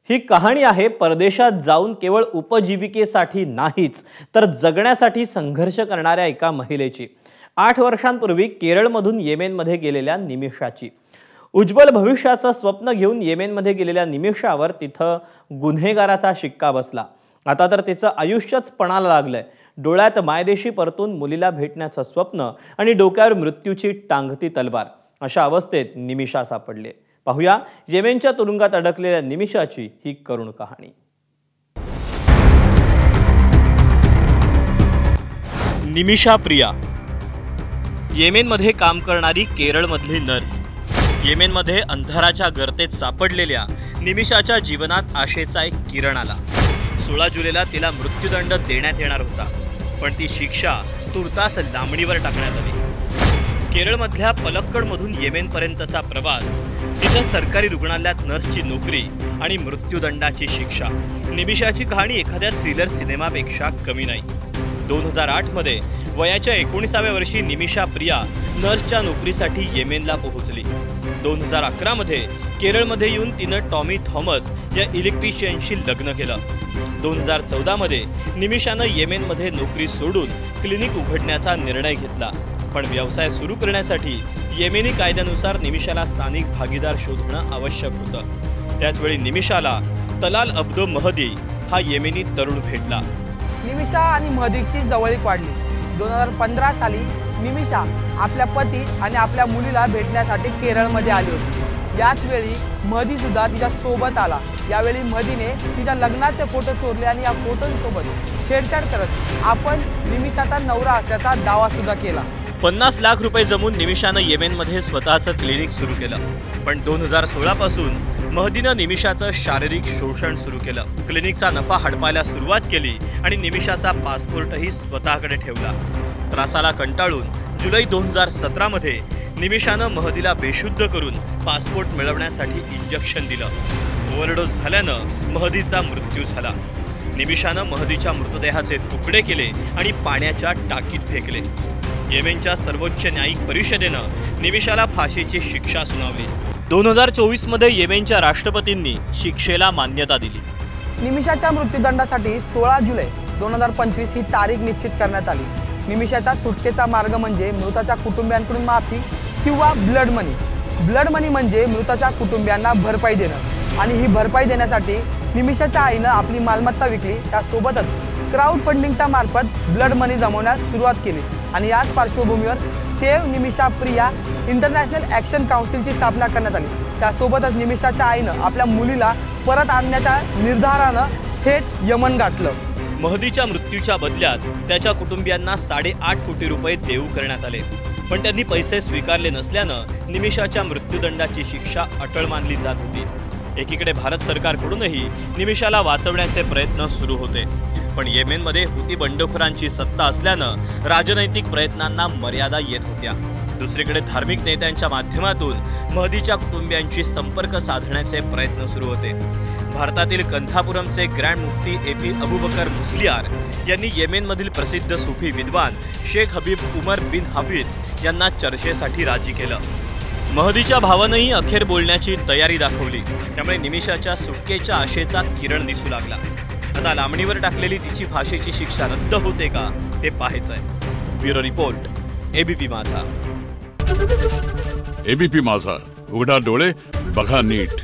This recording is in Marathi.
ही कहाणी आहे परदेशात जाऊन केवळ उपजीविकेसाठी नाहीच तर जगण्यासाठी संघर्ष करणाऱ्या एका महिलेची। 8 वर्षांपूर्वी केरळमधून येमेनमध्ये गेलेल्या निमिषाची। उज्ज्वल भविष्याचं स्वप्न घेऊन येमेनमध्ये गेलेल्या निमिषावर तिथं गुन्हेगाराचा शिक्का बसला। आता तर तिचं आयुष्यच पणाला लागलंय। डोळ्यात मायदेशी परतून मुलीला भेटण्याचं स्वप्न आणि डोक्यावर मृत्यूची टांगती तलवार, अशा अवस्थेत निमिषा सापडली। पाहूया येमेनच्या तुरुंगात अडकलेल्या निमिषाची ही करुण कहाणी। निमिषा प्रिया येमेनमध्ये काम करणारी केरळमधली नर्स। येमेनमध्ये अंधाराच्या गर्तेत सापडलेल्या निमिषाच्या जीवनात आशेचा एक किरण आला। 16 जुलैला तिला मृत्यूदंड देण्यात येणार होता, पण ती शिक्षा तुर्तास लांबणीवर टाकण्यात आली। केरळमधल्या पलक्कडमधून येमेनपर्यंतचा प्रवास, तिथं सरकारी रुग्णालयात नर्सची नोकरी आणि मृत्यूदंडाची शिक्षा। निमिषाची कहाणी एखाद्या थ्रिलर सिनेमापेक्षा कमी नाही। 2008 मध्ये वयाच्या 19व्या वर्षी निमिषा प्रिया नर्सच्या नोकरीसाठी येमेनला पोहोचली। 2011 मध्ये केरळमध्ये येऊन तिनं टॉमी थॉमस या इलेक्ट्रिशियनशी लग्न केलं। 2014 मध्ये निमिषानं येमेनमध्ये नोकरी सोडून क्लिनिक उघडण्याचा निर्णय घेतला, पण व्यवसाय सुरू करण्यासाठी येमेनी कायद्यानुसार निमिषाला स्थानिक भागीदार शोधणं आवश्यक होतं। त्याचवेळी निमिषाला तलाल अब्दो महदी हा येमेनी तरुण भेटला। निमिषा आणि महदीची जवळीक वाढली। 2015 साली निमिषा आपल्या पती आणि आपल्या मुलीला भेटण्यासाठी केरळमध्ये आली होती। याच वेळी महदी सुद्धा तिच्या सोबत आला। यावेळी महदीने तिच्या लग्नाचे फोटो चोरले आणि या फोटोंसोबत छेडछाड करत आपण निमिषाचा नवरा असल्याचा दावा सुद्धा केला। 50 लाख रुपये जमून निमिषानं येमेनमध्ये स्वतःचं क्लिनिक सुरू केलं, पण 2016 पासून महदीनं निमिषाचं शारीरिक शोषण सुरू केलं। क्लिनिकचा नफा हडपायला सुरुवात केली आणि निमिषाचा पासपोर्टही स्वतःकडे ठेवला। त्रासाला कंटाळून जुलै 2017 मध्ये निमिषानं महदीला बेशुद्ध करून पासपोर्ट मिळवण्यासाठी इंजेक्शन दिलं। ओव्हरडोस झाल्यानं महदीचा मृत्यू झाला। निमिषानं महदीच्या मृतदेहाचे तुकडे केले आणि पाण्याच्या टाकीत फेकले। येमेनच्या सर्वोच्च न्यायिक परिषदेनं निमिषाला फाशीची शिक्षा सुनावली। 2024 मध्ये येमेनच्या राष्ट्रपतींनी शिक्षेला मान्यता दिली। निमिषाच्या मृत्यूदंडासाठी 16 जुलै 2025 ही तारीख निश्चित करण्यात आली। निमिषाचा सुटकेचा मार्ग म्हणजे मृताच्या कुटुंबियांकडून माफी किंवा ब्लड मनी। ब्लड मनी म्हणजे मृताच्या कुटुंबियांना भरपाई देणं, आणि ही भरपाई देण्यासाठी निमिषाच्या आईनं आपली मालमत्ता विकली। त्यासोबतच क्राउड फंडिंगच्या मार्फत ब्लड मनी जमवण्यास सुरुवात केली, आणि याच पार्श्वभूमीवर save Nimisha Priya international action काउन्सिलची स्थापना करण्यात आली। त्यासोबतच निमिषाच्या आईनं आपल्या मुलीला परत आणण्याच्या निर्धारानं थेट यमन गाठलं। महदीच्या मृत्यूच्या बदल्यात त्याच्या कुटुंबियांना 8.5 कोटी रुपये देऊ करण्यात आले, पण त्यांनी पैसे स्वीकारले नसल्यानं निमिषाच्या मृत्यूदंडाची शिक्षा अटळ मानली जात होती। एकीकडे भारत सरकारकडूनही निमिषाला वाचवण्याचे प्रयत्न सुरू होते, पण येमेनमध्ये हुती बंडखोरांची सत्ता असल्यानं राजनैतिक प्रयत्नांना मर्यादा येत होत्या। दुसरीकडे धार्मिक नेत्यांच्या माध्यमातून महदीच्या कुटुंबियांशी संपर्क साधण्याचे प्रयत्न सुरू होते। भारतातील कंथापुरमचे ग्रँड मुफ्ती एपी अबुबकर मुस्लियार यांनी येमेनमधील प्रसिद्ध सुफी विद्वान शेख हबीब उमर बिन हाफिज यांना चर्चेसाठी राजी केलं। महदीच्या भावानंही अखेर बोलण्याची तयारी दाखवली, त्यामुळे निमिषाच्या सुटकेच्या आशेचा किरण दिसू लागला। आता लांबणीवर टाकलेली तिची फाशीची शिक्षा रद्द होते का ते पाहायचंय। ब्युरो रिपोर्ट, एबीपी माझा। एबीपी माझा, उघडा डोळे बघा नीट।